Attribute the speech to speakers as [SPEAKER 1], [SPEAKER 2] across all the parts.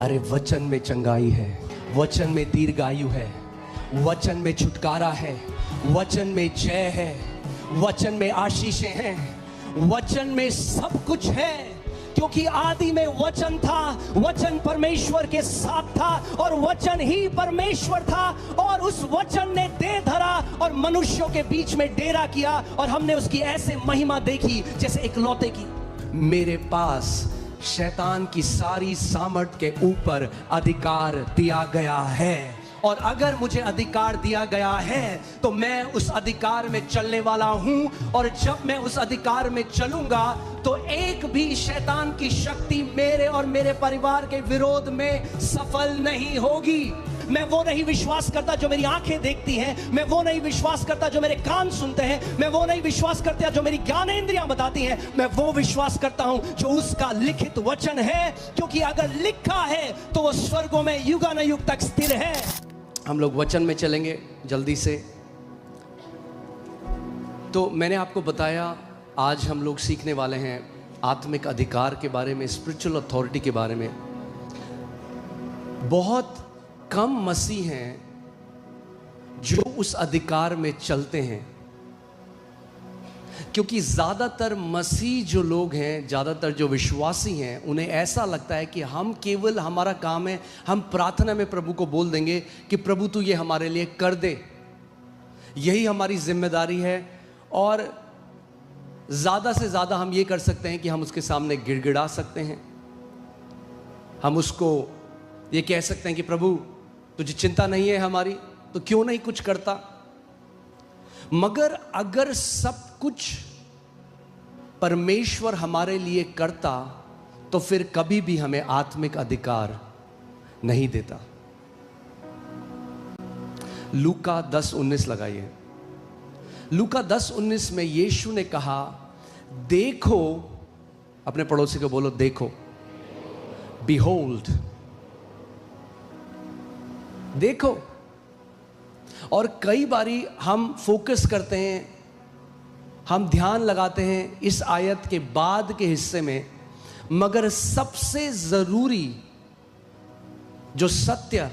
[SPEAKER 1] अरे वचन में चंगाई है, वचन में दीर्घायु है, वचन में छुटकारा है, वचन में जय है, वचन में आशीषें हैं, वचन में सब कुछ है। क्योंकि आदि में वचन था, वचन परमेश्वर के साथ था और वचन ही परमेश्वर था, और उस वचन ने देह धरा और मनुष्यों के बीच में डेरा किया, और हमने उसकी ऐसे महिमा देखी जैसे इकलौते की। मेरे पास शैतान की सारी सामर्थ के ऊपर अधिकार दिया गया है, और अगर मुझे अधिकार दिया गया है तो मैं उस अधिकार में चलने वाला हूं, और जब मैं उस अधिकार में चलूंगा तो एक भी शैतान की शक्ति मेरे और मेरे परिवार के विरोध में सफल नहीं होगी। मैं वो नहीं विश्वास करता जो मेरी आंखें देखती हैं, मैं वो नहीं विश्वास करता जो मेरे कान सुनते हैं, मैं वो नहीं विश्वास करता जो मेरी ज्ञानेंद्रियां बताती हैं, मैं वो विश्वास करता हूं जो उसका लिखित वचन है। क्योंकि अगर लिखा है तो वो स्वर्गों में युगानुयुग तक स्थिर है। हम लोग वचन में चलेंगे जल्दी से। तो मैंने आपको बताया आज हम लोग सीखने वाले हैं आत्मिक अधिकार के बारे में, स्पिरिचुअल अथॉरिटी के बारे में। बहुत कम मसीह हैं जो उस अधिकार में चलते हैं, क्योंकि ज़्यादातर मसीह जो लोग हैं, ज़्यादातर जो विश्वासी हैं, उन्हें ऐसा लगता है कि हम केवल, हमारा काम है, हम प्रार्थना में प्रभु को बोल देंगे कि प्रभु तू ये हमारे लिए कर दे, यही हमारी जिम्मेदारी है। और ज़्यादा से ज़्यादा हम ये कर सकते हैं कि हम उसके सामने गिड़गिड़ा सकते हैं, हम उसको ये कह सकते हैं कि प्रभु तुझे चिंता नहीं है हमारी, तो क्यों नहीं कुछ करता। मगर अगर सब कुछ परमेश्वर हमारे लिए करता तो फिर कभी भी हमें आत्मिक अधिकार नहीं देता। लूका 10:19 लगाइए। लूका 10:19 में यीशु ने कहा, देखो, अपने पड़ोसी को बोलो देखो, बिहोल्ड, देखो। और कई बारी हम फोकस करते हैं, हम ध्यान लगाते हैं इस आयत के बाद के हिस्से में, मगर सबसे जरूरी जो सत्य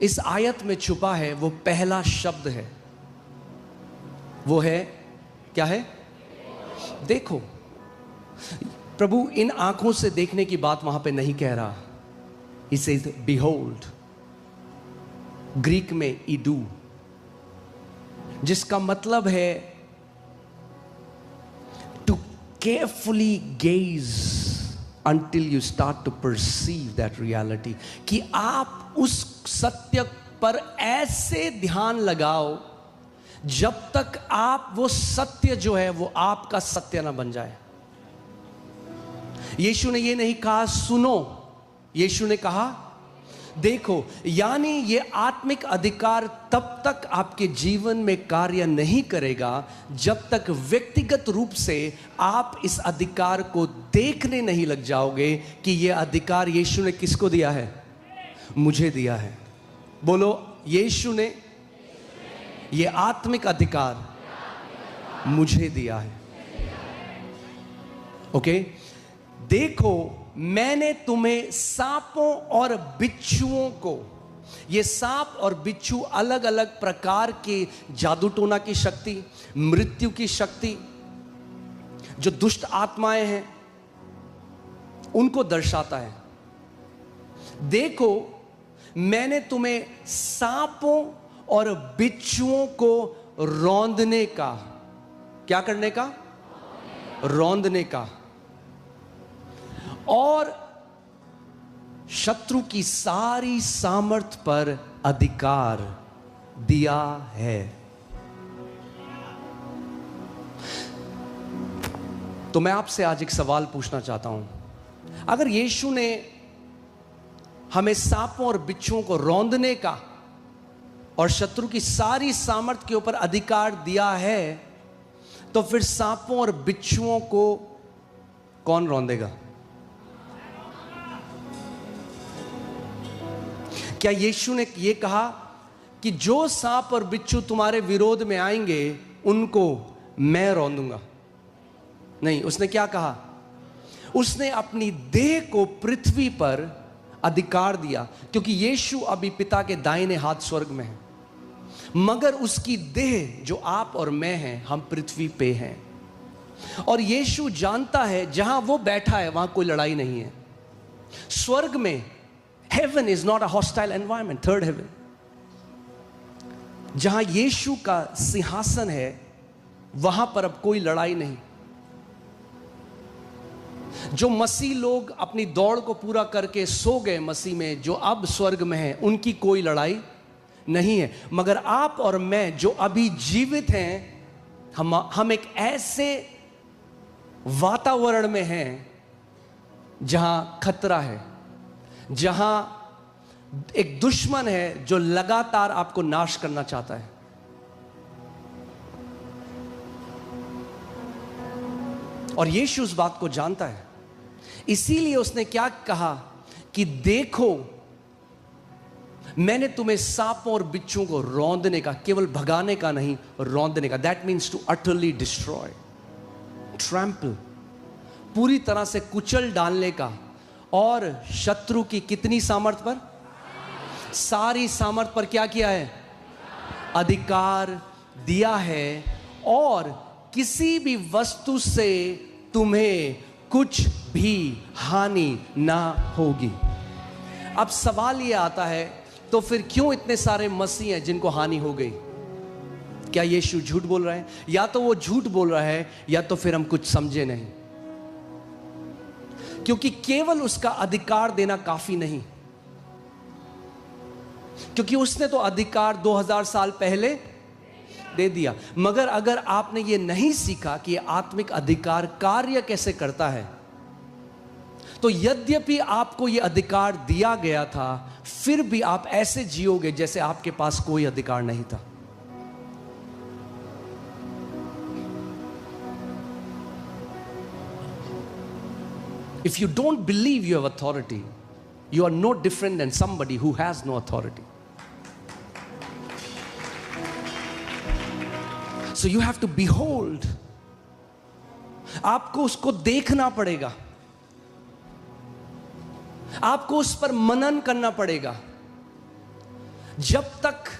[SPEAKER 1] इस आयत में छुपा है वो पहला शब्द है, वो है क्या है? देखो। प्रभु इन आंखों से देखने की बात वहां पे नहीं कह रहा, ही सेज बिहोल्ड, ग्रीक में इडू, जिसका मतलब है to carefully gaze until you start to perceive that reality, कि आप उस सत्य पर ऐसे ध्यान लगाओ जब तक आप वो सत्य जो है वो आपका सत्य ना बन जाए। यीशु ने ये नहीं कहा सुनो, यीशु ने कहा देखो। यानी ये आत्मिक अधिकार तब तक आपके जीवन में कार्य नहीं करेगा जब तक व्यक्तिगत रूप से आप इस अधिकार को देखने नहीं लग जाओगे कि ये अधिकार यीशु ने किसको दिया है? मुझे दिया है। बोलो, यीशु ने ये आत्मिक अधिकार मुझे दिया है। ओके, देखो मैंने तुम्हें सांपों और बिच्छुओं को, ये सांप और बिच्छू अलग अलग प्रकार के जादू टोना की शक्ति, मृत्यु की शक्ति, जो दुष्ट आत्माएं हैं उनको दर्शाता है। देखो मैंने तुम्हें सांपों और बिच्छुओं को रौंदने का, क्या करने का? रौंदने का, और शत्रु की सारी सामर्थ पर अधिकार दिया है। तो मैं आपसे आज एक सवाल पूछना चाहता हूं, अगर यीशु ने हमें सांपों और बिच्छुओं को रौंदने का और शत्रु की सारी सामर्थ के ऊपर अधिकार दिया है, तो फिर सांपों और बिच्छुओं को कौन रौंदेगा? क्या यीशु ने यह कहा कि जो सांप और बिच्छू तुम्हारे विरोध में आएंगे उनको मैं रौंदूंगा? नहीं, उसने क्या कहा? उसने अपनी देह को पृथ्वी पर अधिकार दिया, क्योंकि यीशु अभी पिता के दाहिने हाथ स्वर्ग में है, मगर उसकी देह जो आप और मैं हैं, हम पृथ्वी पे हैं। और यीशु जानता है जहां वो बैठा है वहां कोई लड़ाई नहीं है। स्वर्ग में, heaven is not a hostile environment, third heaven, जहां यीशु का सिंहासन है, वहां पर अब कोई लड़ाई नहीं। जो मसीह लोग अपनी दौड़ को पूरा करके सो गए मसीह में, जो अब स्वर्ग में हैं, उनकी कोई लड़ाई नहीं है। मगर आप और मैं जो अभी जीवित हैं, हम एक ऐसे वातावरण में हैं जहां खतरा है, जहां एक दुश्मन है जो लगातार आपको नाश करना चाहता है। और यीशु उस बात को जानता है, इसीलिए उसने क्या कहा कि देखो, मैंने तुम्हें सांपों और बिच्छुओं को रौंदने का, केवल भगाने का नहीं, रौंदने का, that means to utterly destroy, trample, पूरी तरह से कुचल डालने का। और शत्रु की कितनी सामर्थ पर? सारी सामर्थ पर क्या किया है? अधिकार दिया है। और किसी भी वस्तु से तुम्हें कुछ भी हानि ना होगी। अब सवाल यह आता है, तो फिर क्यों इतने सारे मसीह हैं जिनको हानि हो गई? क्या यीशु झूठ बोल रहा है? या तो वो झूठ बोल रहा है, या तो फिर हम कुछ समझे नहीं। क्योंकि केवल उसका अधिकार देना काफी नहीं, क्योंकि उसने तो अधिकार 2000 साल पहले दे दिया। मगर अगर आपने ये नहीं सीखा कि ये आत्मिक अधिकार कार्य कैसे करता है, तो यद्यपि आपको ये अधिकार दिया गया था, फिर भी आप ऐसे जियोगे जैसे आपके पास कोई अधिकार नहीं था। If you don't believe you have authority, you are no different than somebody who has no authority. So you have to behold. आपको उसको देखना पड़ेगा, आपको उस पर मनन करना पड़ेगा। जब तक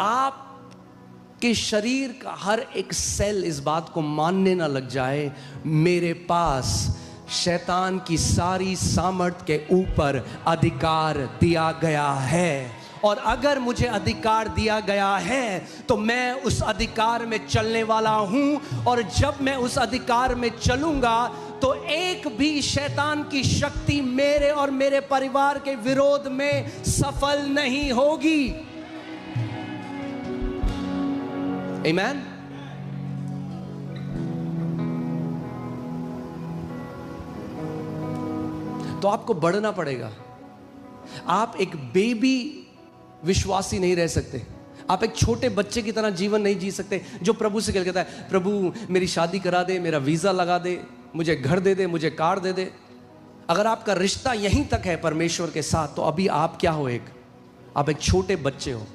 [SPEAKER 1] आपके शरीर का हर एक सेल इस बात को मानने ना लग जाए, मेरे पास शैतान की सारी सामर्थ के ऊपर अधिकार दिया गया है, और अगर मुझे अधिकार दिया गया है तो मैं उस अधिकार में चलने वाला हूं। और जब मैं उस अधिकार में चलूंगा तो एक भी शैतान की शक्ति मेरे और मेरे परिवार के विरोध में सफल नहीं होगी। आमीन। तो आपको बढ़ना पड़ेगा। आप एक बेबी विश्वासी नहीं रह सकते। आप एक छोटे बच्चे की तरह जीवन नहीं जी सकते जो प्रभु से कहता है, प्रभु मेरी शादी करा दे, मेरा वीज़ा लगा दे, मुझे घर दे दे, मुझे कार दे दे। अगर आपका रिश्ता यहीं तक है परमेश्वर के साथ, तो अभी आप क्या हो? आप एक छोटे बच्चे हो।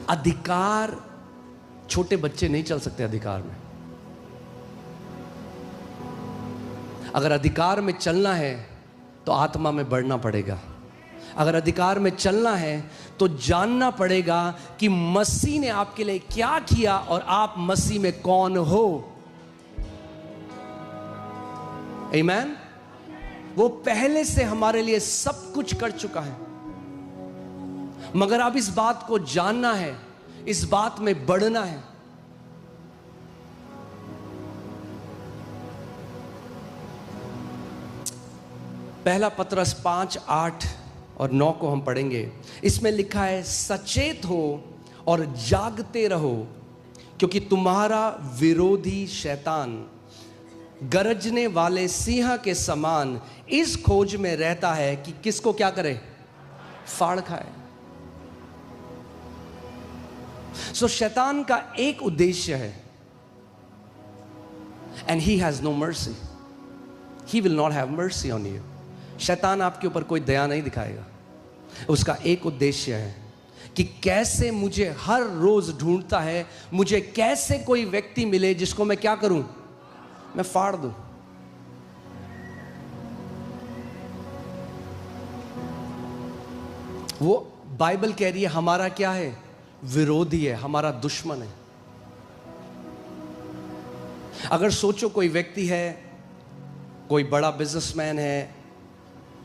[SPEAKER 1] अधिकार, छोटे बच्चे नहीं चल सकते अधिकार में। अगर अधिकार में चलना है तो आत्मा में बढ़ना पड़ेगा। अगर अधिकार में चलना है तो जानना पड़ेगा कि मसीह ने आपके लिए क्या किया और आप मसीह में कौन हो। आमीन। वो पहले से हमारे लिए सब कुछ कर चुका है, मगर अब इस बात को जानना है, इस बात में बढ़ना है। पहला पतरस 5, 8 और 9 को हम पढ़ेंगे। इसमें लिखा है, सचेत हो और जागते रहो, क्योंकि तुम्हारा विरोधी शैतान गरजने वाले सिंह के समान इस खोज में रहता है कि किसको क्या करे? फाड़ खाए। सो शैतान का एक उद्देश्य है, and he has no mercy, he will not have mercy on you. शैतान आपके ऊपर कोई दया नहीं दिखाएगा। उसका एक उद्देश्य है कि कैसे मुझे हर रोज ढूंढता है, मुझे कैसे कोई व्यक्ति मिले जिसको मैं क्या करूं, मैं फाड़ दूं। वो बाइबल कह रही है हमारा क्या है, विरोधी है, हमारा दुश्मन है। अगर सोचो कोई व्यक्ति है, कोई बड़ा बिजनेसमैन है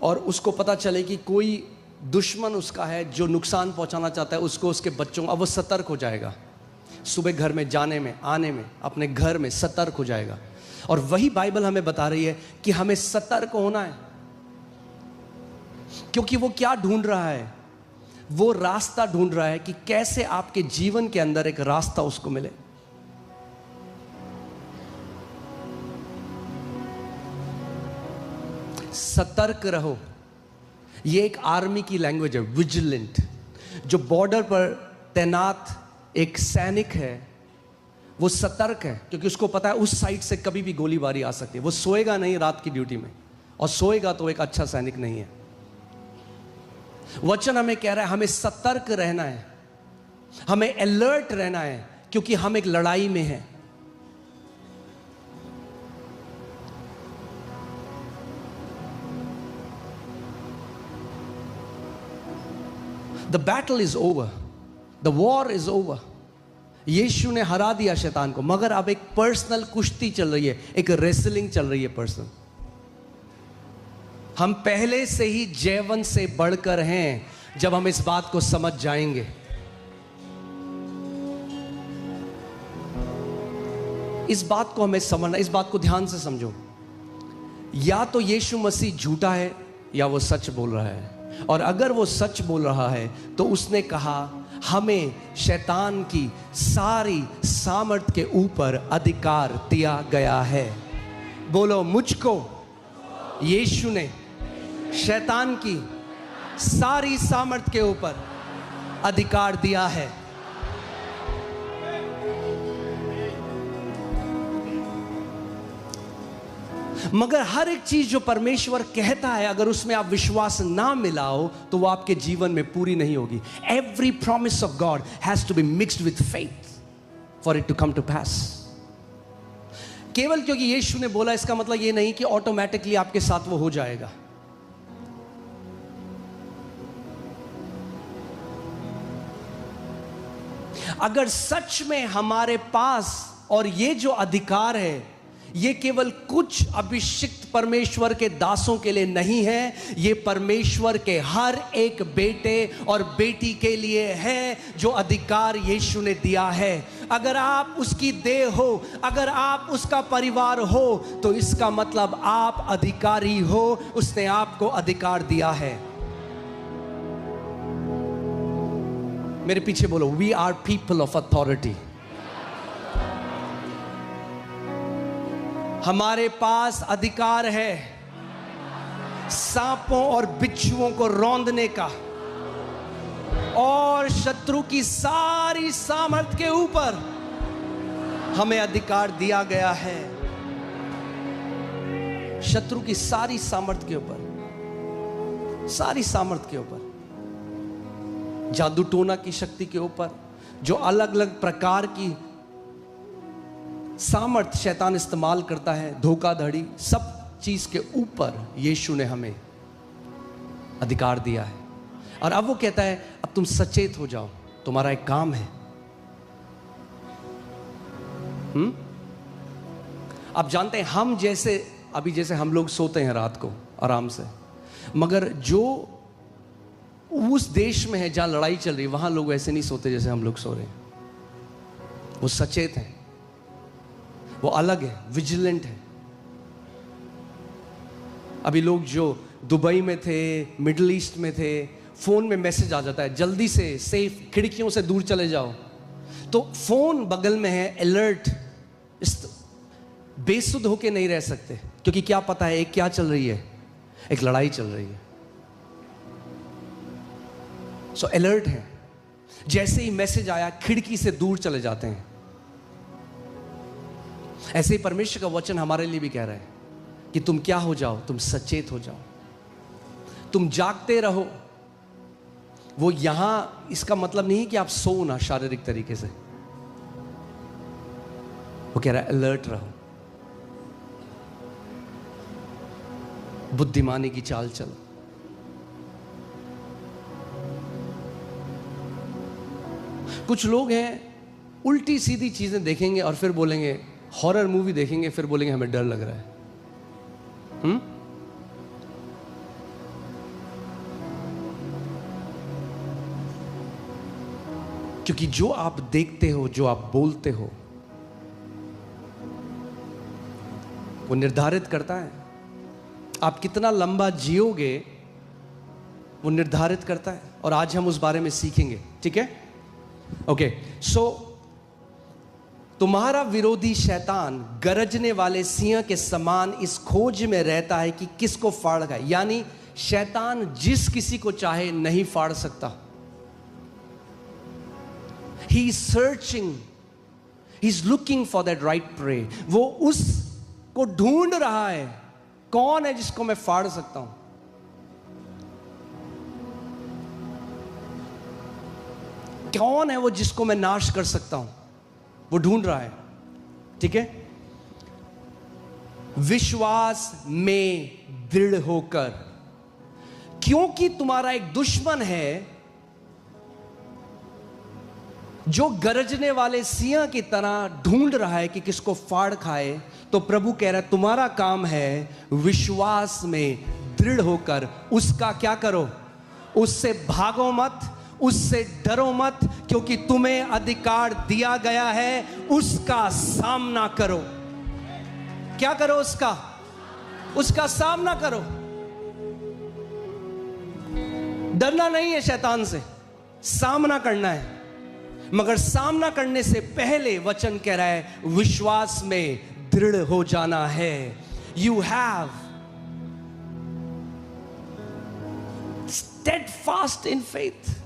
[SPEAKER 1] और उसको पता चले कि कोई दुश्मन उसका है जो नुकसान पहुंचाना चाहता है उसको, उसके बच्चों, अब वो सतर्क हो जाएगा। सुबह घर में जाने में, आने में, अपने घर में सतर्क हो जाएगा। और वही बाइबल हमें बता रही है कि हमें सतर्क होना है, क्योंकि वो क्या ढूंढ रहा है, वो रास्ता ढूंढ रहा है कि कैसे आपके जीवन के अंदर एक रास्ता उसको मिले। सतर्क रहो, ये एक आर्मी की लैंग्वेज है, विजिलेंट। जो बॉर्डर पर तैनात एक सैनिक है वो सतर्क है, क्योंकि उसको पता है उस साइड से कभी भी गोलीबारी आ सकती है। वो सोएगा नहीं रात की ड्यूटी में, और सोएगा तो एक अच्छा सैनिक नहीं है। वचन हमें कह रहा है हमें सतर्क रहना है, हमें अलर्ट रहना है, क्योंकि हम एक लड़ाई में हैं। The battle is over, the war is over. यीशु ने हरा दिया शैतान को, मगर अब एक पर्सनल कुश्ती चल रही है, एक रेसलिंग चल रही है पर्सनल। हम पहले से ही जयवंत से बढ़कर हैं जब हम इस बात को समझ जाएंगे। इस बात को हमें समझना, इस बात को ध्यान से समझो। या तो यीशु मसीह झूठा है या वो सच बोल रहा है। और अगर वो सच बोल रहा है तो उसने कहा हमें शैतान की सारी सामर्थ के ऊपर अधिकार दिया गया है। बोलो, मुझको यीशु ने शैतान की सारी सामर्थ के ऊपर अधिकार दिया है। मगर हर एक चीज जो परमेश्वर कहता है, अगर उसमें आप विश्वास ना मिलाओ तो वो आपके जीवन में पूरी नहीं होगी। Every promise of God has to be mixed with faith for it to come to pass. केवल क्योंकि यीशु ने बोला इसका मतलब ये नहीं कि ऑटोमेटिकली आपके साथ वो हो जाएगा। अगर सच में हमारे पास और ये जो अधिकार है ये केवल कुछ अभिषिक्त परमेश्वर के दासों के लिए नहीं है, ये परमेश्वर के हर एक बेटे और बेटी के लिए है जो अधिकार यीशु ने दिया है। अगर आप उसकी देह हो, अगर आप उसका परिवार हो, तो इसका मतलब आप अधिकारी हो, उसने आपको अधिकार दिया है। मेरे पीछे बोलो, we are people of authority. हमारे पास अधिकार है सांपों और बिच्छुओं को रौंदने का, और शत्रु की सारी सामर्थ के ऊपर हमें अधिकार दिया गया है। शत्रु की सारी सामर्थ के ऊपर, सारी सामर्थ के ऊपर, जादू टोना की शक्ति के ऊपर, जो अलग अलग प्रकार की सामर्थ शैतान इस्तेमाल करता है, धोखाधड़ी, सब चीज के ऊपर यीशु ने हमें अधिकार दिया है। और अब वो कहता है अब तुम सचेत हो जाओ, तुम्हारा एक काम है। आप जानते हैं हम जैसे अभी जैसे हम लोग सोते हैं रात को आराम से, मगर जो उस देश में है जहां लड़ाई चल रही है वहां लोग ऐसे नहीं सोते जैसे हम लोग सो रहे हैं। वो सचेत हैं, वो अलग है, विजिलेंट है। अभी लोग जो दुबई में थे, मिडिल ईस्ट में थे, फोन में मैसेज आ जाता है जल्दी से सेफ, खिड़कियों से दूर चले जाओ, तो फोन बगल में है, अलर्ट, बेसुध होके नहीं रह सकते, क्योंकि क्या पता है एक क्या चल रही है, एक लड़ाई चल रही है। सो अलर्ट है। जैसे ही मैसेज आया खिड़की से दूर चले जाते हैं। ऐसे ही परमेश्वर का वचन हमारे लिए भी कह रहा है कि तुम क्या हो जाओ, तुम सचेत हो जाओ, तुम जागते रहो, वो यहां इसका मतलब नहीं कि आप सो ना शारीरिक तरीके से, वो कह रहा है अलर्ट रहो, बुद्धिमानी की चाल चलो। कुछ लोग हैं उल्टी सीधी चीजें देखेंगे और फिर बोलेंगे, हॉरर मूवी देखेंगे फिर बोलेंगे हमें डर लग रहा है। क्योंकि जो आप देखते हो, जो आप बोलते हो, वो निर्धारित करता है आप कितना लंबा जियोगे, वो निर्धारित करता है। और आज हम उस बारे में सीखेंगे, ठीक है? ओके, सो तुम्हारा विरोधी शैतान गरजने वाले सिंह के समान इस खोज में रहता है कि किसको फाड़ खाए। यानी शैतान जिस किसी को चाहे नहीं फाड़ सकता। He is searching, he is looking for that right prey. वो उसको ढूंढ रहा है, कौन है जिसको मैं फाड़ सकता हूं। कौन है वो जिसको मैं नाश कर सकता हूं, वो ढूंढ रहा है, ठीक है? विश्वास में दृढ़ होकर, क्योंकि तुम्हारा एक दुश्मन है जो गरजने वाले सिंह की तरह ढूंढ रहा है कि किसको फाड़ खाए। तो प्रभु कह रहा है तुम्हारा काम है विश्वास में दृढ़ होकर उसका क्या करो, उससे भागो मत, उससे डरो मत, क्योंकि तुम्हें अधिकार दिया गया है उसका सामना करो। क्या करो? उसका सामना करो। डरना नहीं है शैतान से, सामना करना है। मगर सामना करने से पहले वचन कह रहा है विश्वास में दृढ़ हो जाना है। You have steadfast in faith।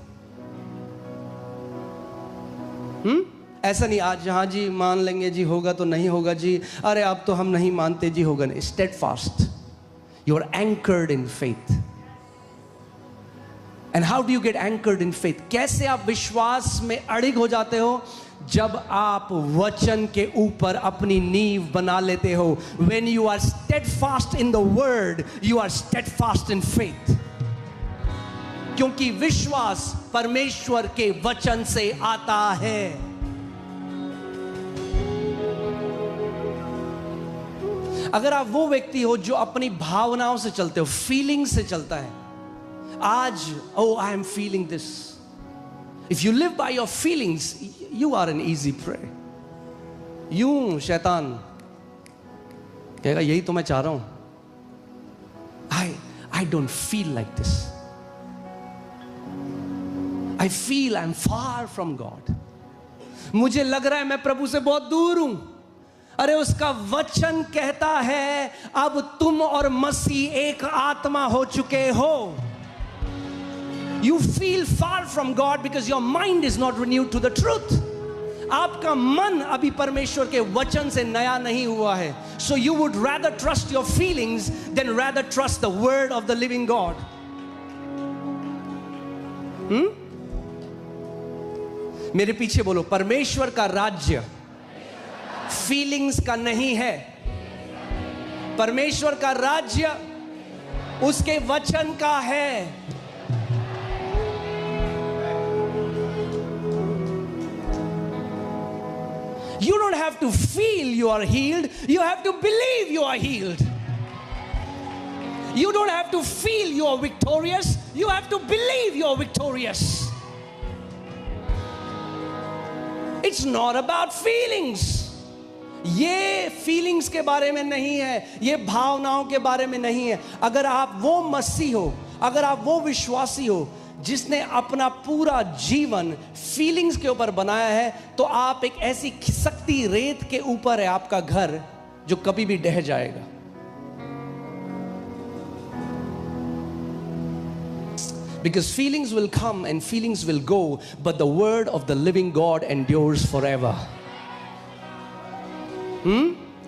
[SPEAKER 1] ऐसा नहीं आज हाँ जी मान लेंगे जी, होगा तो नहीं होगा जी, अरे अब तो हम नहीं मानते जी, होगा नहीं। steadfast, you are anchored in faith। And how do you get anchored in faith? कैसे आप विश्वास में अड़िग हो जाते हो? जब आप वचन के ऊपर अपनी नींव बना लेते हो। When you are steadfast in the word, you are steadfast in faith। क्योंकि विश्वास परमेश्वर के वचन से आता है। अगर आप वो व्यक्ति हो जो अपनी भावनाओं से चलते हो, फीलिंग से चलता है, आज I am feeling this, if you live by your feelings you are an easy prey. यूं शैतान कहेगा यही तो मैं चाह रहा हूं। I don't feel like this, I feel I am far from God. मुझे लग रहा है मैं प्रभु से बहुत दूर हूं। अरे उसका वचन कहता है अब तुम और मसीह एक आत्मा हो चुके हो। You feel far from God because your mind is not renewed to the truth। आपका मन अभी परमेश्वर के वचन से नया नहीं हुआ है। So you would rather trust your feelings than rather trust the word of the living God। मेरे पीछे बोलो, परमेश्वर का राज्य फीलिंग्स का नहीं है। परमेश्वर का राज्य उसके वचन का है। You don't have to feel you are healed, you have to believe you are healed। You don't have to feel you are victorious, you have to believe you are victorious। It's not about feelings। ये feelings के बारे में नहीं है, ये भावनाओं के बारे में नहीं है। अगर आप वो मसीह हो, अगर आप वो विश्वासी हो जिसने अपना पूरा जीवन फीलिंग्स के ऊपर बनाया है, तो आप एक ऐसी खिसकती रेत के ऊपर है आपका घर जो कभी भी ढह जाएगा। Because feelings will come and feelings will go, but the word of the living God endures forever।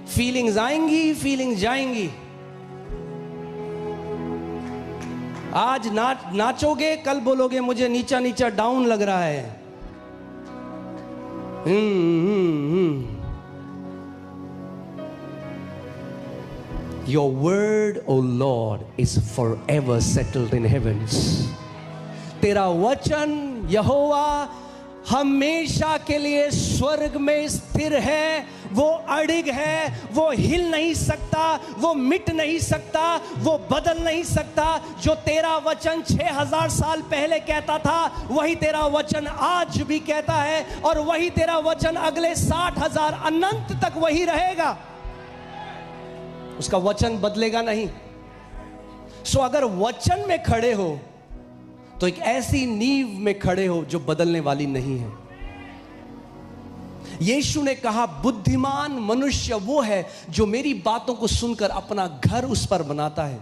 [SPEAKER 1] Feelings आएंगी, फीलिंग्स जाएंगी, आज नाचोगे, कल बोलोगे मुझे नीचा नीचा डाउन लग रहा है। Your word, O Lord, is forever settled in heavens. तेरा वचन यहोवा हमेशा के लिए स्वर्ग में स्थिर है, वो अड़िग है, वो हिल नहीं सकता, वो मिट नहीं सकता, वो बदल नहीं सकता। जो तेरा वचन 6000 साल पहले कहता था वही तेरा वचन आज भी कहता है, और वही तेरा वचन अगले 60,000 अनंत तक वही रहेगा। उसका वचन बदलेगा नहीं। सो अगर वचन में खड़े हो तो एक ऐसी नींव में खड़े हो जो बदलने वाली नहीं है। यीशु ने कहा बुद्धिमान मनुष्य वो है जो मेरी बातों को सुनकर अपना घर उस पर बनाता है।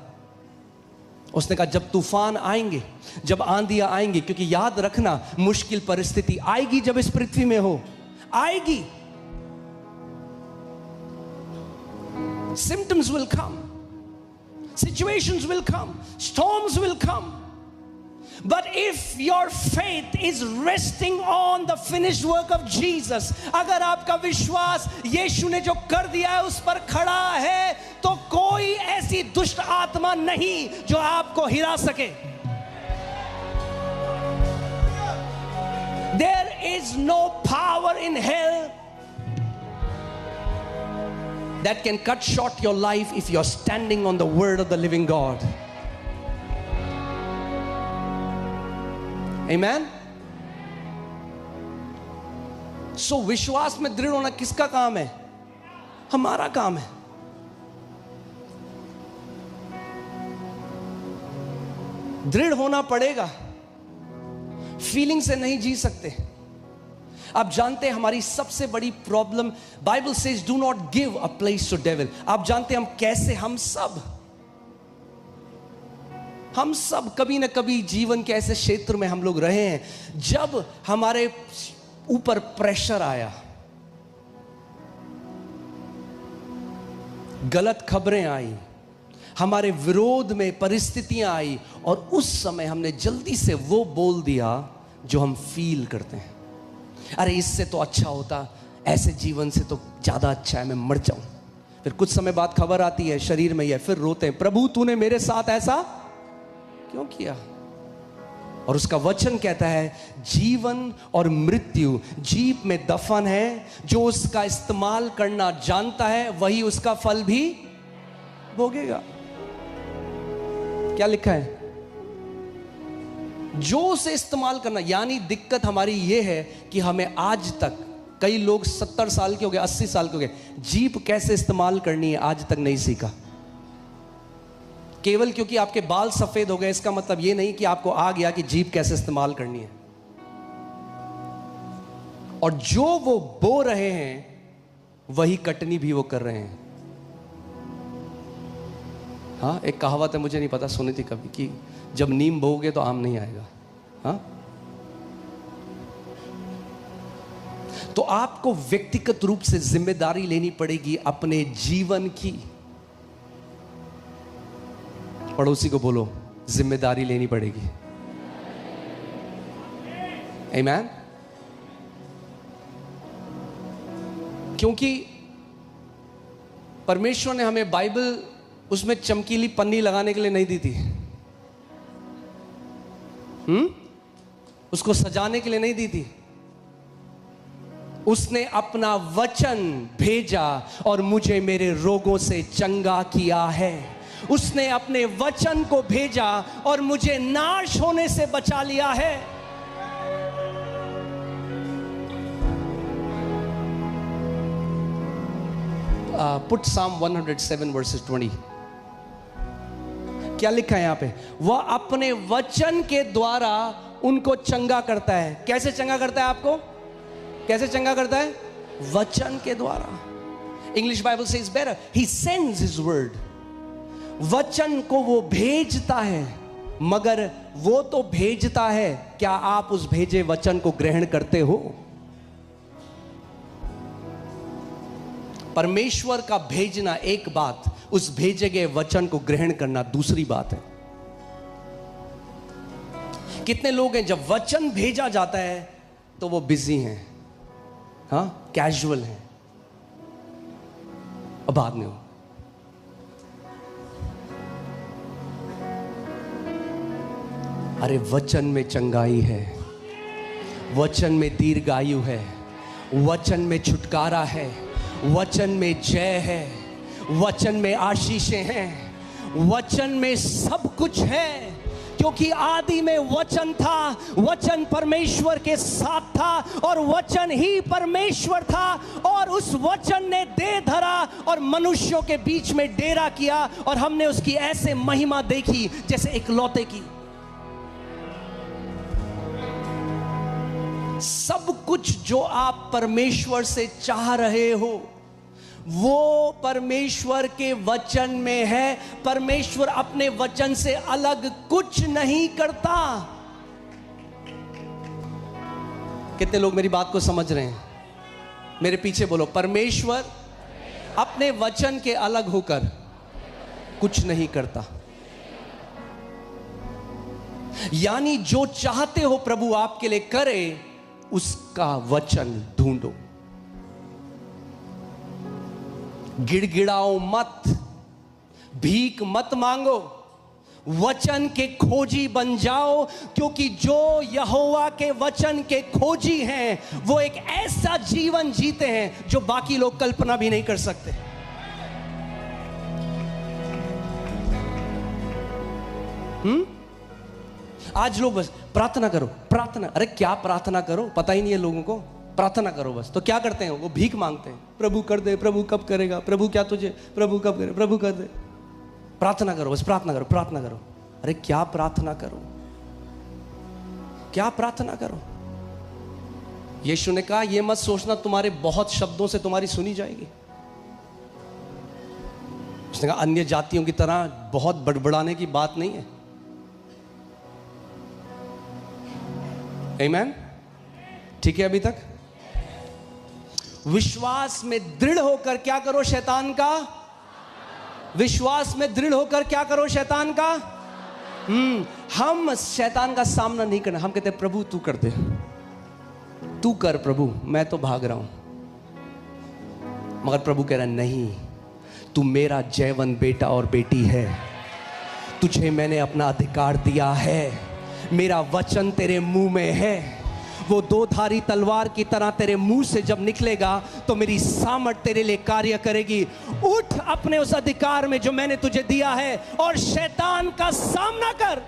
[SPEAKER 1] उसने कहा जब तूफान आएंगे, जब आंधियां आएंगी, क्योंकि याद रखना मुश्किल परिस्थिति आएगी जब इस पृथ्वी में हो, आएगी। Symptoms will come, situations will come, storms will come. But if your faith is resting on the finished work of Jesus, अगर आपका विश्वास यीशु ने जो कर दिया है उस पर खड़ा है, तो कोई ऐसी दुष्ट आत्मा नहीं जो आपको हिला सके। There is no power in hell that can cut short your life if you're standing on the word of the living God. Amen. So विश्वास में दृढ़ होना किसका काम है? हमारा काम है। दृढ़ होना पड़ेगा, फीलिंग से नहीं जी सकते। आप जानते हैं हमारी सबसे बड़ी problem, Bible says do not give a place to devil. आप जानते हैं हम कैसे, हम सब कभी ना कभी जीवन के ऐसे क्षेत्र में हम लोग रहे हैं जब हमारे ऊपर प्रेशर आया, गलत खबरें आई, हमारे विरोध में परिस्थितियां आई, और उस समय हमने जल्दी से वो बोल दिया जो हम फील करते हैं। अरे इससे तो अच्छा होता, ऐसे जीवन से तो ज्यादा अच्छा है, मैं मर जाऊं। फिर कुछ समय बाद खबर आती है शरीर में है, फिर रोते हैं, प्रभु तूने मेरे साथ ऐसा क्यों किया? और उसका वचन कहता है जीवन और मृत्यु जीभ में दफन है, जो उसका इस्तेमाल करना जानता है वही उसका फल भी भोगेगा। क्या लिखा है? जो उसे इस्तेमाल करना, यानी दिक्कत हमारी ये है कि हमें आज तक, कई लोग 70 साल के हो गए, 80 साल के हो गए, जीभ कैसे इस्तेमाल करनी है आज तक नहीं सीखा। केवल क्योंकि आपके बाल सफेद हो गए इसका मतलब ये नहीं कि आपको आ गया कि जीभ कैसे इस्तेमाल करनी है। और जो वो बो रहे हैं वही कटनी भी वो कर रहे हैं। हाँ, एक कहावत है, मुझे नहीं पता, सुनी थी कभी, कि जब नीम बोओगे तो आम नहीं आएगा। हाँ, तो आपको व्यक्तिगत रूप से जिम्मेदारी लेनी पड़ेगी अपने जीवन की। पड़ोसी को बोलो, जिम्मेदारी लेनी पड़ेगी। आमीन। क्योंकि परमेश्वर ने हमें बाइबल उसमें चमकीली पन्नी लगाने के लिए नहीं दी थी, उसको सजाने के लिए नहीं दी थी। उसने अपना वचन भेजा और मुझे मेरे रोगों से चंगा किया है। उसने अपने वचन को भेजा और मुझे नाश होने से बचा लिया है। Put Psalm 107 verses 20. क्या लिखा है यहां पे? वह अपने वचन के द्वारा उनको चंगा करता है। कैसे चंगा करता है आपको? कैसे चंगा करता है? वचन के द्वारा। English Bible says better, he sends his word. वचन को वो भेजता है, मगर वो तो भेजता है, क्या आप उस भेजे वचन को ग्रहण करते हो? परमेश्वर का भेजना एक बात, उस भेजे गए वचन को ग्रहण करना दूसरी बात है। कितने लोग हैं जब वचन भेजा जाता है तो वो बिजी हैं, हाँ, कैजुअल हैं, अब बाद में हो। अरे वचन में चंगाई है, वचन में दीर्घायु है, वचन में छुटकारा है, वचन में जय है, वचन में आशीषें हैं, वचन में सब कुछ है। क्योंकि आदि में वचन था, वचन परमेश्वर के साथ था और वचन ही परमेश्वर था, और उस वचन ने देह धरा और मनुष्यों के बीच में डेरा किया, और हमने उसकी ऐसे महिमा देखी जैसे इकलौते की। सब कुछ जो आप परमेश्वर से चाह रहे हो वो परमेश्वर के वचन में है। परमेश्वर अपने वचन से अलग कुछ नहीं करता। कितने लोग मेरी बात को समझ रहे हैं? मेरे पीछे बोलो, परमेश्वर अपने वचन के अलग होकर कुछ नहीं करता। यानी जो चाहते हो प्रभु आपके लिए करे, उसका वचन ढूंढो। गिड़गिड़ाओ मत, भीख मत मांगो, वचन के खोजी बन जाओ। क्योंकि जो यहोवा के वचन के खोजी हैं वो एक ऐसा जीवन जीते हैं जो बाकी लोग कल्पना भी नहीं कर सकते। आज लोग बस प्रार्थना करो, प्रार्थना, अरे क्या प्रार्थना करो, पता ही नहीं है लोगों को। प्रार्थना करो बस, तो क्या करते हैं वो? भीख मांगते हैं, प्रभु कर दे, प्रभु कब करेगा, प्रभु क्या तुझे, प्रभु कब करे, प्रभु कर दे। प्रार्थना करो बस, प्रार्थना करो, प्रार्थना करो। अरे क्या प्रार्थना करो, क्या प्रार्थना करो? यीशु ने कहा ये मत सोचना तुम्हारे बहुत शब्दों से तुम्हारी सुनी जाएगी। उसने कहा अन्य जातियों की तरह बहुत बड़बड़ाने की बात नहीं है। आमीन? ठीक है अभी तक? विश्वास में दृढ़ होकर क्या करो? शैतान का, विश्वास में दृढ़ होकर क्या करो? शैतान का। हम शैतान का सामना नहीं करना। हम कहते हैं प्रभु तू कर दे, तू कर प्रभु, मैं तो भाग रहा हूं। मगर प्रभु कह रहा है नहीं, तू मेरा जयवन बेटा और बेटी है, तुझे मैंने अपना अधिकार दिया है, मेरा वचन तेरे मुंह में है। वो दो धारी तलवार की तरह तेरे मुंह से जब निकलेगा तो मेरी सामर्थ तेरे लिए कार्य करेगी। उठ अपने उस अधिकार में जो मैंने तुझे दिया है और शैतान का सामना कर।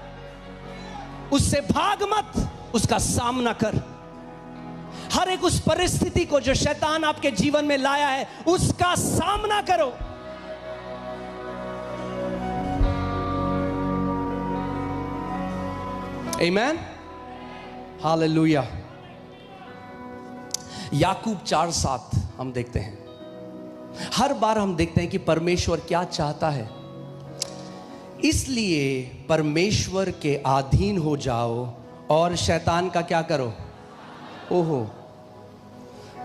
[SPEAKER 1] उससे भाग मत, उसका सामना कर। हर एक उस परिस्थिति को जो शैतान आपके जीवन में लाया है उसका सामना करो। आमीन, हालेलुया। याकूब 4:7 हम देखते हैं। हर बार हम देखते हैं कि परमेश्वर क्या चाहता है। इसलिए परमेश्वर के अधीन हो जाओ और शैतान का क्या करो? ओहो,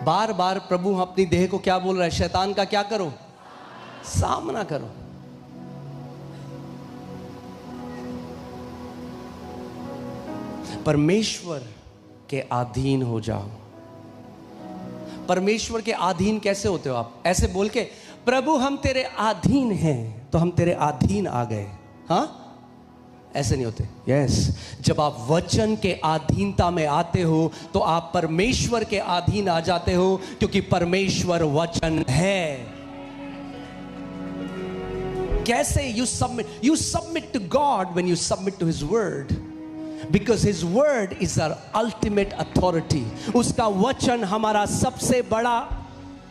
[SPEAKER 1] बार बार प्रभु अपनी देह को क्या बोल रहा है? शैतान का क्या करो? सामना करो। परमेश्वर के अधीन हो जाओ। परमेश्वर के अधीन कैसे होते हो आप? ऐसे बोल के प्रभु हम तेरे अधीन हैं तो हम तेरे अधीन आ गए, हाँ? ऐसे नहीं होते। यस, जब आप वचन के अधीनता में आते हो तो आप परमेश्वर के अधीन आ जाते हो, क्योंकि परमेश्वर वचन है। कैसे? you submit to God when you submit to his word, because his word is our ultimate authority. उसका वचन हमारा सबसे बड़ा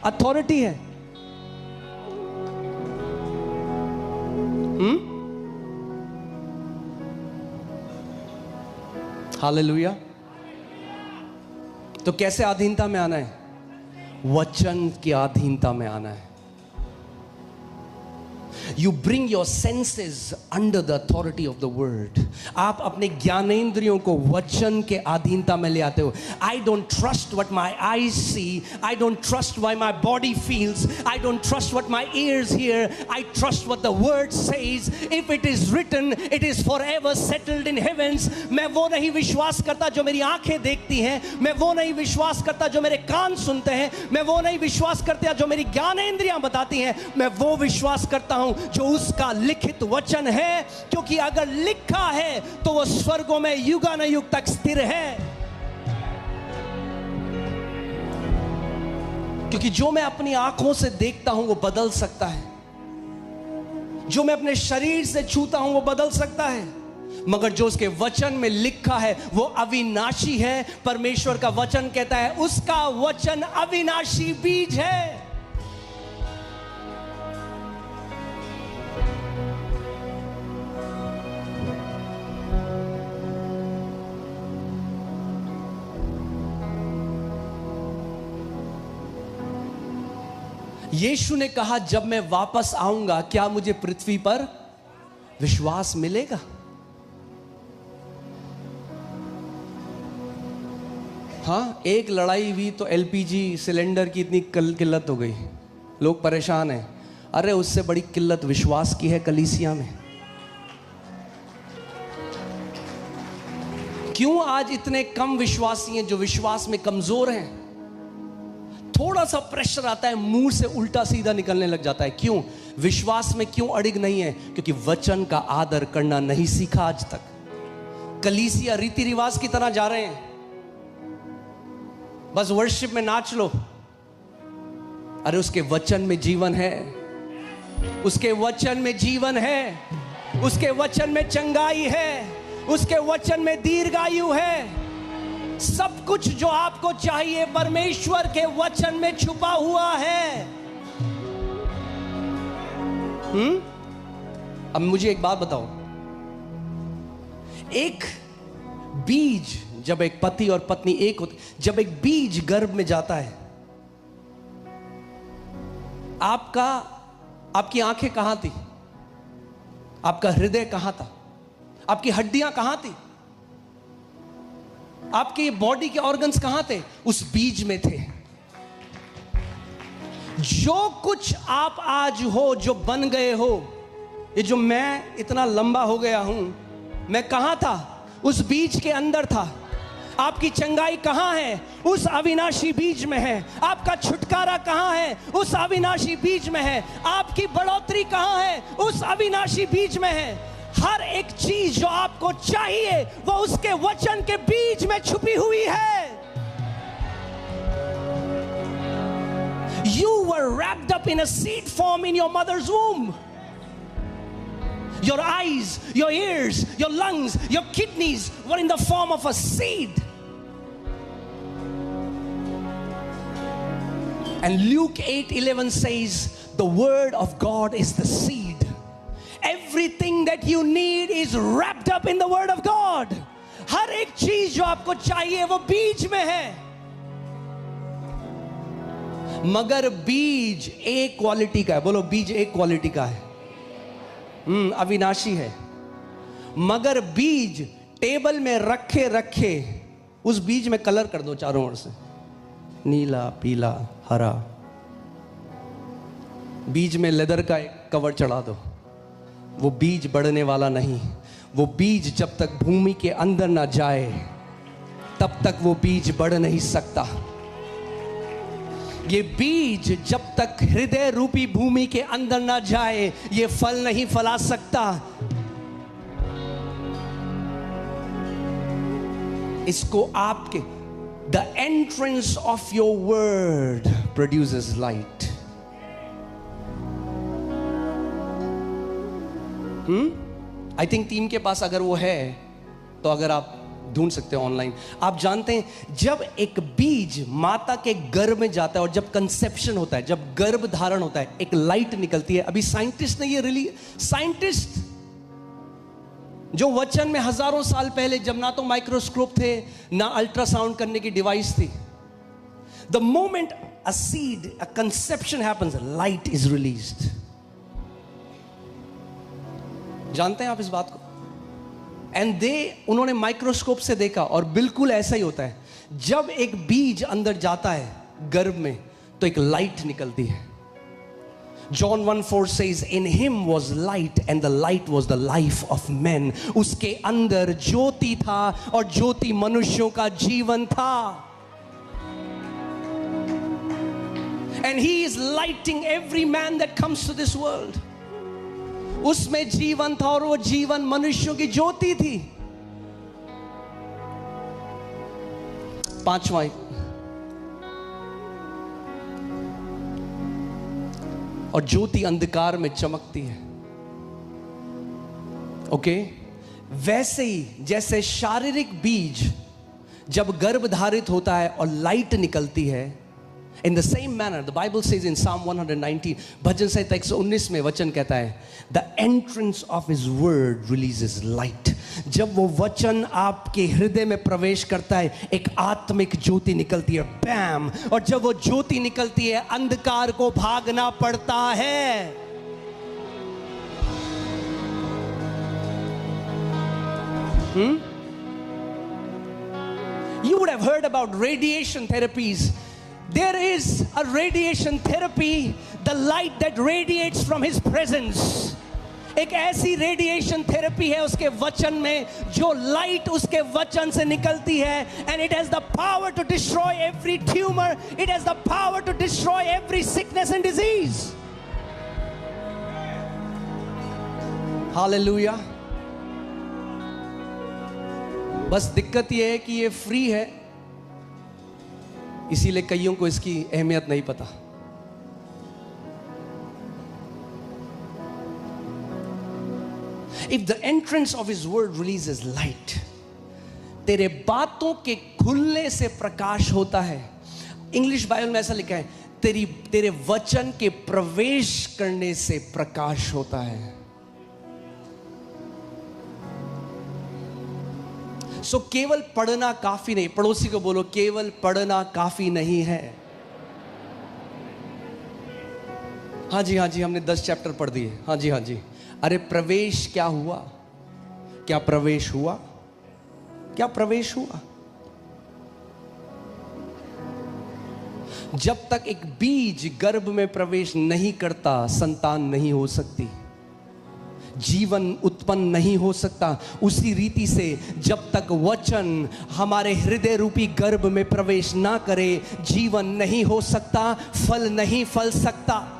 [SPEAKER 1] अथॉरिटी है। हालेलुया। तो कैसे अधीनता में आना है? वचन की अधीनता में आना है। You bring your senses under the authority of the word. आप अपने ज्ञानेंद्रियों को वचन के अधीनता में ले आते हो. I don't trust what my eyes see. I don't trust what my body feels. I don't trust what my ears hear. I trust what the word says. If it is written, it is forever settled in heavens. मैं वो नहीं विश्वास करता जो मेरी आंखें देखती हैं. मैं वो नहीं विश्वास करता जो मेरे कान सुनते हैं. मैं वो नहीं विश्वास करता जो मेरी ज्ञानेंद्रियां बताती हैं. मैं वो विश्वास करता हूं जो उसका लिखित वचन है, क्योंकि अगर लिखा है तो वो स्वर्गों में युगानुयुग तक स्थिर है. क्योंकि जो मैं अपनी आंखों से देखता हूं वो बदल सकता है, जो मैं अपने शरीर से छूता हूं वो बदल सकता है, मगर जो उसके वचन में लिखा है वो अविनाशी है. परमेश्वर का वचन कहता है उसका वचन अविनाशी बीज है. यीशु ने कहा जब मैं वापस आऊंगा क्या मुझे पृथ्वी पर विश्वास मिलेगा? हाँ, एक लड़ाई हुई तो एलपीजी सिलेंडर की इतनी किल्लत हो गई, लोग परेशान हैं. अरे उससे बड़ी किल्लत विश्वास की है कलीसिया में. क्यों आज इतने कम विश्वासी हैं जो विश्वास में कमजोर हैं? थोड़ा सा प्रेशर आता है मुंह से उल्टा सीधा निकलने लग जाता है. क्यों? विश्वास में क्यों अड़िग नहीं है? क्योंकि वचन का आदर करना नहीं सीखा आज तक. कलीसिया रीति रिवाज की तरह जा रहे हैं, बस वर्शिप में नाच लो. अरे उसके वचन में जीवन है, उसके वचन में जीवन है, उसके वचन में चंगाई है, उसके वचन में दीर्घायु है. सब कुछ जो आपको चाहिए परमेश्वर के वचन में छुपा हुआ है. अब मुझे एक बात बताओ, एक बीज, जब एक पति और पत्नी एक होते, जब एक बीज गर्भ में जाता है, आपकी आंखें कहां थी? आपका हृदय कहां था? आपकी हड्डियां कहां थी? आपके बॉडी के ऑर्गन्स कहां थे? उस बीज में थे. जो कुछ आप आज हो, जो बन गए हो, ये जो मैं इतना लंबा हो गया हूं, मैं कहां था? उस बीज के अंदर था. आपकी चंगाई कहां है? उस अविनाशी बीज में है. आपका छुटकारा कहां है? उस अविनाशी बीज में है. आपकी बढ़ोतरी कहां है? उस अविनाशी बीज में है. हर एक चीज जो आपको चाहिए वो उसके वचन के बीज में छुपी हुई है. You were wrapped up in a seed form in your mother's womb. Your eyes, your ears, your lungs, your kidneys were in the form of a seed. And Luke 8:11 says, the word of God is the seed. Everything that you need is wrapped up in the word of God. हर एक चीज जो आपको चाहिए वो बीज में है. मगर बीज एक क्वालिटी का है. बोलो, बीज एक क्वालिटी का है. अविनाशी है. मगर बीज टेबल में रखे रखे उस बीज में कलर कर दो चारों ओर से, नीला, पीला, हरा. बीज में लेदर का एक कवर चढ़ा दो, वो बीज बढ़ने वाला नहीं. वो बीज जब तक भूमि के अंदर ना जाए तब तक वो बीज बढ़ नहीं सकता. ये बीज जब तक हृदय रूपी भूमि के अंदर ना जाए ये फल नहीं फला सकता. इसको आपके the entrance of your word produces light. I think team के पास अगर वो है तो अगर आप ढूंढ सकते हो ऑनलाइन. आप जानते हैं जब एक बीज माता के गर्भ में जाता है और जब कंसेप्शन होता है, जब गर्भ धारण होता है, एक लाइट निकलती है. अभी साइंटिस्ट ने ये साइंटिस्ट जो वचन में हजारों साल पहले, जब ना तो माइक्रोस्कोप थे ना अल्ट्रासाउंड करने की डिवाइस थी, the moment a seed, a conception happens, light is released. जानते हैं आप इस बात को? उन्होंने माइक्रोस्कोप से देखा और बिल्कुल ऐसा ही होता है। जब एक बीज अंदर जाता है गर्भ में तो एक लाइट निकलती है। John 1:4 says, in him was light and the light was the life of men. उसके अंदर ज्योति था और ज्योति मनुष्यों का जीवन था। And he is lighting every man that comes to this world. उसमें जीवन था और वो जीवन मनुष्यों की ज्योति थी। पांचवा, और ज्योति अंधकार में चमकती है। ओके, वैसे ही जैसे शारीरिक बीज जब गर्भ धारित होता है और लाइट निकलती है, in the same manner the Bible says in Psalm 119, भजन संहिता 119 में वचन कहता है, the entrance of his word releases light. जब वो वचन आपके हृदय में प्रवेश करता है एक आत्मिक ज्योति निकलती है, बैम। और जब वो ज्योति निकलती है अंधकार को भागना पड़ता है। You would have heard about radiation therapies. There is a radiation therapy, the light that radiates from his presence. एक ऐसी रेडिएशन थेरेपी है उसके वचन में, जो लाइट उसके वचन से निकलती है, and it has the power to destroy every tumor, it has the power to destroy every sickness and disease. Hallelujah. बस दिक्कत यह है कि ये फ्री है, इसीलिए कईयों को इसकी अहमियत नहीं पता। If the entrance of his word releases light, तेरे बातों के खुलने से प्रकाश होता है। इंग्लिश बाइबल में ऐसा लिखा है, तेरे वचन के प्रवेश करने से प्रकाश होता है। सो केवल पढ़ना काफी नहीं। पड़ोसी को बोलो, केवल पढ़ना काफी नहीं है। हाँ जी हमने 10 चैप्टर पढ़ दिए। हाँ जी। अरे प्रवेश क्या हुआ? क्या प्रवेश हुआ? क्या प्रवेश हुआ? जब तक एक बीज गर्भ में प्रवेश नहीं करता, संतान नहीं हो सकती, जीवन उत्पन्न नहीं हो सकता। उसी रीति से जब तक वचन हमारे हृदय रूपी गर्भ में प्रवेश ना करे, जीवन नहीं हो सकता, फल नहीं फल सकता।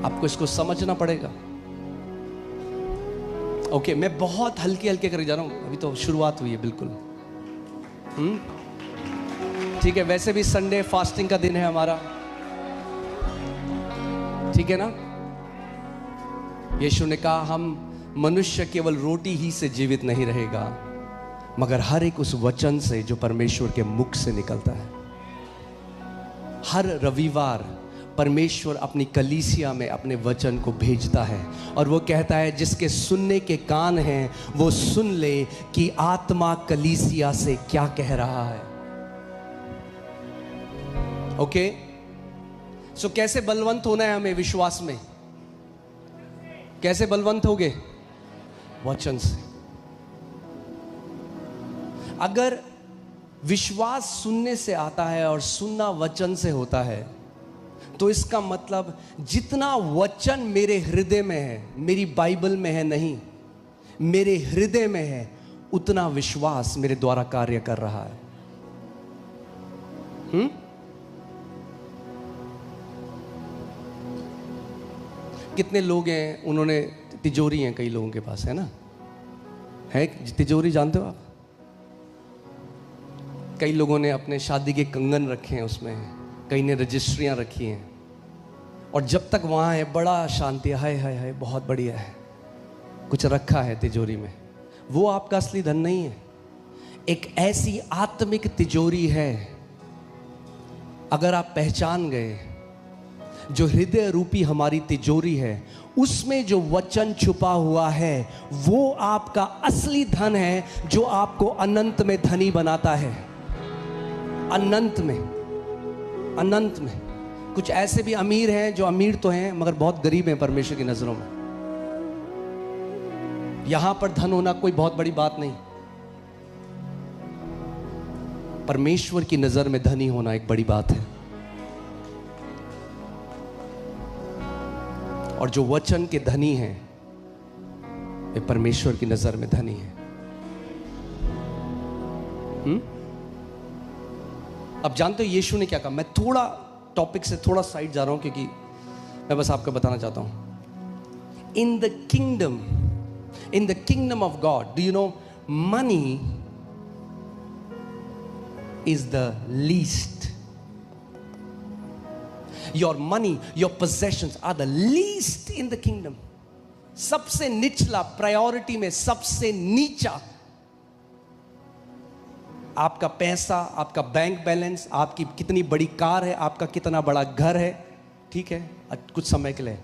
[SPEAKER 1] आपको इसको समझना पड़ेगा। ओके, मैं बहुत हल्के कर जा रहा हूं, अभी तो शुरुआत हुई है बिल्कुल। ठीक है, वैसे भी संडे फास्टिंग का दिन है हमारा, ठीक है ना। यीशु ने कहा, हम मनुष्य केवल रोटी ही से जीवित नहीं रहेगा, मगर हर एक उस वचन से जो परमेश्वर के मुख से निकलता है। हर रविवार परमेश्वर अपनी कलीसिया में अपने वचन को भेजता है और वो कहता है, जिसके सुनने के कान हैं वो सुन ले कि आत्मा कलीसिया से क्या कह रहा है। ओके, सो कैसे बलवंत होना है हमें विश्वास में? कैसे बलवंत होगे? वचन से। अगर विश्वास सुनने से आता है और सुनना वचन से होता है, तो इसका मतलब जितना वचन मेरे हृदय में है, मेरी बाइबल में है नहीं, मेरे हृदय में है, उतना विश्वास मेरे द्वारा कार्य कर रहा है। कितने लोग हैं, उन्होंने तिजोरी हैं, कई लोगों के पास है ना, है तिजोरी, जानते हो आप? कई लोगों ने अपने शादी के कंगन रखे हैं उसमें, कई ने रजिस्ट्रियां रखी हैं, और जब तक वहाँ है बड़ा शांति, हाय हाय हाय बहुत बढ़िया है, कुछ रखा है तिजोरी में। वो आपका असली धन नहीं है। एक ऐसी आत्मिक तिजोरी है, अगर आप पहचान गए, जो हृदय रूपी हमारी तिजोरी है, उसमें जो वचन छुपा हुआ है, वो आपका असली धन है, जो आपको अनंत में धनी बनाता है। अनंत में कुछ ऐसे भी अमीर हैं जो अमीर तो हैं मगर बहुत गरीब हैं परमेश्वर की नजरों में। यहां पर धन होना कोई बहुत बड़ी बात नहीं, परमेश्वर की नजर में धनी होना एक बड़ी बात है। और जो वचन के धनी हैं वे परमेश्वर की नजर में धनी हैं। अब जानते हो यीशु ने क्या कहा? मैं थोड़ा टॉपिक से थोड़ा साइड जा रहा हूं क्योंकि मैं बस आपको बताना चाहता हूं। In the kingdom of God, do you know, money is the least. Your money, your possessions are the least in the kingdom. सबसे निचला, प्रायोरिटी में सबसे नीचा आपका पैसा, आपका बैंक बैलेंस, आपकी कितनी बड़ी कार है, आपका कितना बड़ा घर है, ठीक है, कुछ समय के लिए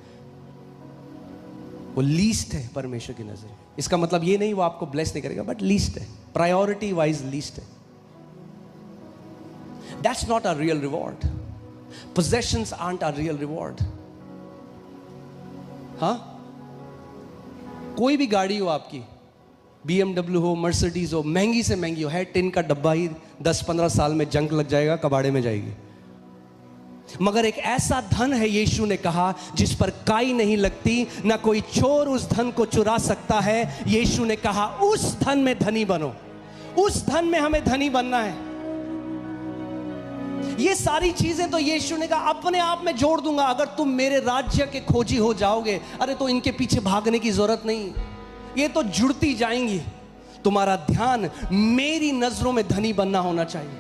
[SPEAKER 1] वो लीस्ट है परमेश्वर की नजर। इसका मतलब ये नहीं वो आपको ब्लेस नहीं करेगा, बट लीस्ट है, प्रायोरिटी वाइज लीस्ट है। That's not our real reward. Possessions aren't our real reward. हाँ, कोई भी गाड़ी हो आपकी, BMW हो, मर्सिडीज हो, महंगी से महंगी हो, है टिन का डब्बा ही 10-15 साल में जंग लग जाएगा, कबाड़े में जाएगी। मगर एक ऐसा धन है, यीशु ने कहा, जिस पर काई नहीं लगती, ना कोई चोर उस धन को चुरा सकता है। यीशु ने कहा उस धन में धनी बनो, उस धन में हमें धनी बनना है। ये सारी चीजें तो यीशु ने कहा अपने आप में जोड़ दूंगा अगर तुम मेरे राज्य के खोजी हो जाओगे। अरे तो इनके पीछे भागने की जरूरत नहीं, ये तो जुड़ती जाएंगी। तुम्हारा ध्यान मेरी नजरों में धनी बनना होना चाहिए।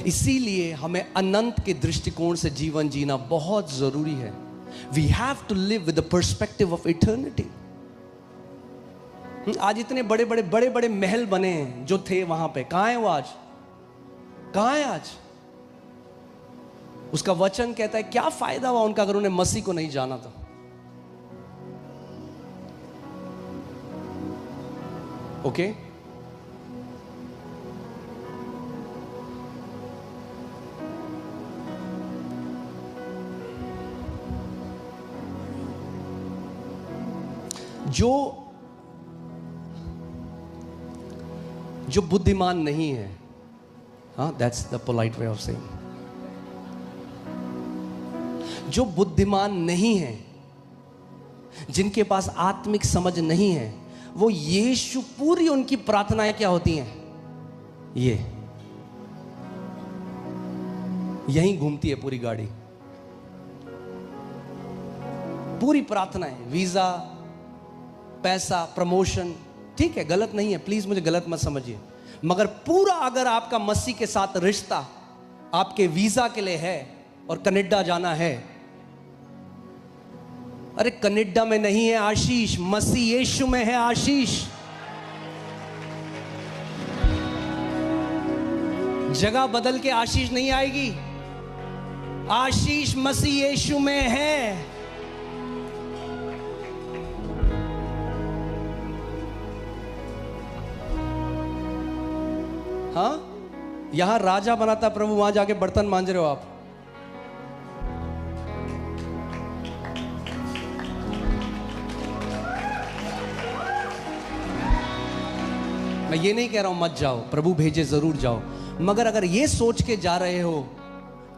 [SPEAKER 1] इसीलिए हमें अनंत के दृष्टिकोण से जीवन जीना बहुत जरूरी है। We have to live with the perspective of eternity. आज इतने बड़े बड़े महल बने हैं जो थे वहां पे, कहां है वो आज? कहां है आज? उसका वचन कहता है क्या फायदा हुआ उनका अगर उन्हें मसीह को नहीं जाना था। ओके, जो बुद्धिमान नहीं है, हाँ, that's the polite way of saying, जो बुद्धिमान नहीं है, जिनके पास आत्मिक समझ नहीं है, वो यीशु, पूरी उनकी प्रार्थनाएं क्या होती हैं? ये यहीं घूमती है पूरी गाड़ी, पूरी प्रार्थनाएं, वीजा, पैसा, प्रमोशन, ठीक है, गलत नहीं है, प्लीज मुझे गलत मत समझिए, मगर पूरा अगर आपका मसीह के साथ रिश्ता आपके वीजा के लिए है और कनाडा जाना है, अरे कनाडा में नहीं है आशीष, मसीह यीशु में है आशीष। जगह बदल के आशीष नहीं आएगी, आशीष मसीह यीशु में है। हाँ, यहां राजा बनाता प्रभु, वहां जाके बर्तन मांज रहे हो आप। मैं ये नहीं कह रहा हूं मत जाओ, प्रभु भेजे जरूर जाओ, मगर अगर ये सोच के जा रहे हो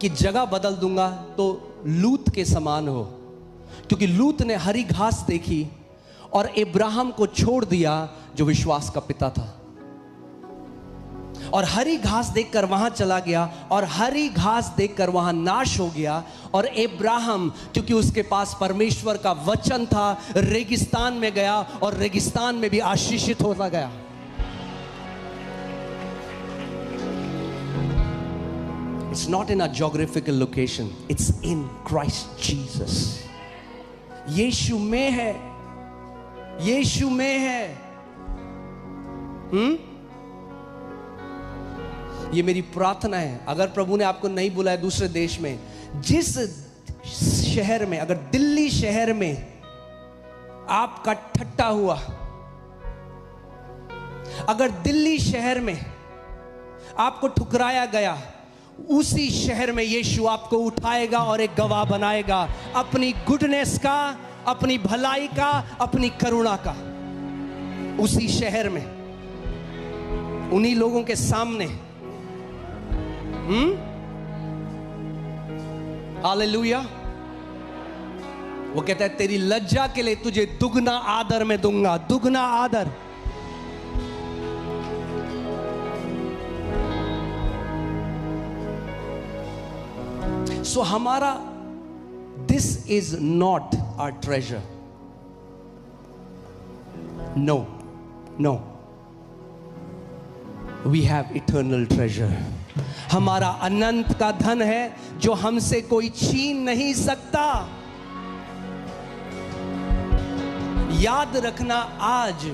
[SPEAKER 1] कि जगह बदल दूंगा तो लूत के समान हो, क्योंकि लूत ने हरी घास देखी और इब्राहिम को छोड़ दिया जो विश्वास का पिता था, और हरी घास देखकर वहां चला गया और हरी घास देखकर वहां नाश हो गया। और इब्राहिम, क्योंकि उसके पास परमेश्वर का वचन था, रेगिस्तान में गया और रेगिस्तान में भी आशीषित होता गया। It's not in a geographical location, it's in Christ Jesus. यीशु में है, यीशु में है। ये मेरी प्रार्थना है, अगर प्रभु ने आपको नहीं बुलाया दूसरे देश में, जिस शहर में, अगर दिल्ली शहर में आपका ठट्टा हुआ, अगर दिल्ली शहर में आपको ठुकराया गया, उसी शहर में यीशु आपको उठाएगा और एक गवाह बनाएगा अपनी गुडनेस का, अपनी भलाई का, अपनी करुणा का। उसी शहर में, उन्हीं लोगों के सामने। हालेलुया। वो कहता है तेरी लज्जा के लिए तुझे दुगना आदर मैं दूंगा, दुगना आदर। सो हमारा this is not our treasure. No no, we have eternal treasure. हमारा अनंत का धन है जो हमसे कोई छीन नहीं सकता। याद रखना, आज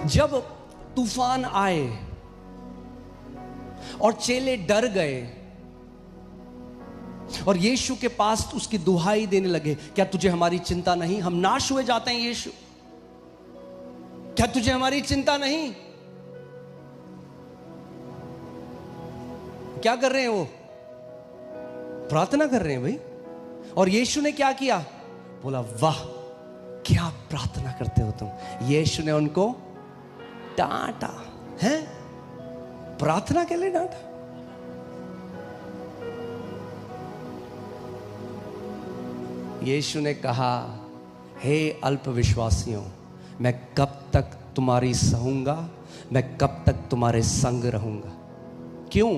[SPEAKER 1] जब तूफान आए और चेले डर गए और यीशु के पास उसकी दुहाई देने लगे, क्या तुझे हमारी चिंता नहीं, हम नाश हुए जाते हैं यीशु, क्या तुझे हमारी चिंता नहीं? क्या कर रहे हैं वो? प्रार्थना कर रहे हैं भाई। और यीशु ने क्या किया? बोला वाह क्या प्रार्थना करते हो तुम। यीशु ने उनको डांटा है, प्रार्थना के लिए डांटा। यीशु ने कहा हे अल्पविश्वासियों, मैं कब तक तुम्हारी सहूंगा, मैं कब तक तुम्हारे संग रहूंगा। क्यों?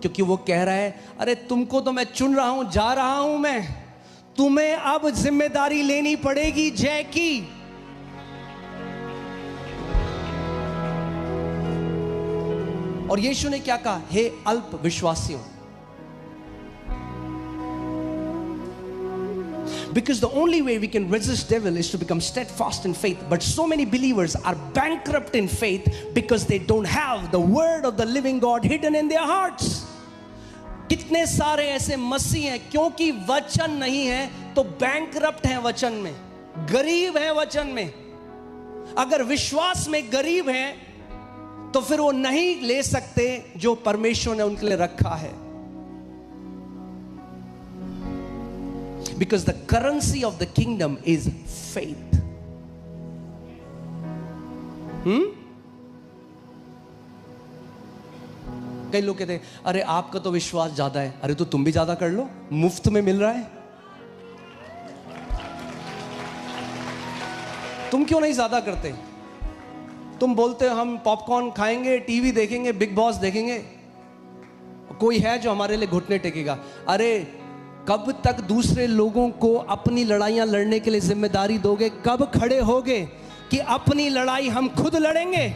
[SPEAKER 1] क्योंकि वो कह रहा है अरे तुमको तो मैं चुन रहा हूं, जा रहा हूं मैं, तुम्हें अब जिम्मेदारी लेनी पड़ेगी जय की। और यीशु ने क्या कहा? हे अल्प विश्वासियों। Because the only way we can resist devil is to become steadfast in faith. But so many believers are bankrupt in faith because they don't have the word of the living God hidden in their hearts. कितने सारे ऐसे मसीह हैं क्योंकि वचन नहीं है तो bankrupt हैं वचन में, गरीब हैं वचन में। अगर विश्वास में गरीब हैं तो फिर वो नहीं ले सकते जो परमेश्वर ने उनके लिए रखा है। Because the currency of the kingdom is faith. कई लोग कहते हैं अरे आपका तो विश्वास ज्यादा है। अरे तो तुम भी ज्यादा कर लो, मुफ्त में मिल रहा है। तुम क्यों नहीं ज्यादा करते? तुम बोलते हो हम पॉपकॉर्न खाएंगे, टीवी देखेंगे, बिग बॉस देखेंगे, कोई है जो हमारे लिए घुटने टेकेगा? अरे कब तक दूसरे लोगों को अपनी लड़ाइयां लड़ने के लिए जिम्मेदारी दोगे? कब खड़े होगे कि अपनी लड़ाई हम खुद लड़ेंगे?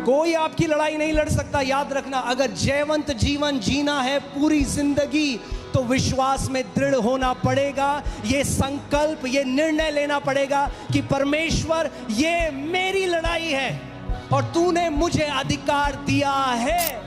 [SPEAKER 1] कोई आपकी लड़ाई नहीं लड़ सकता। याद रखना, अगर जयवंत जीवन जीना है पूरी जिंदगी तो विश्वास में दृढ़ होना पड़ेगा। ये संकल्प, ये निर्णय लेना पड़ेगा कि परमेश्वर ये मेरी लड़ाई है और तूने मुझे अधिकार दिया है।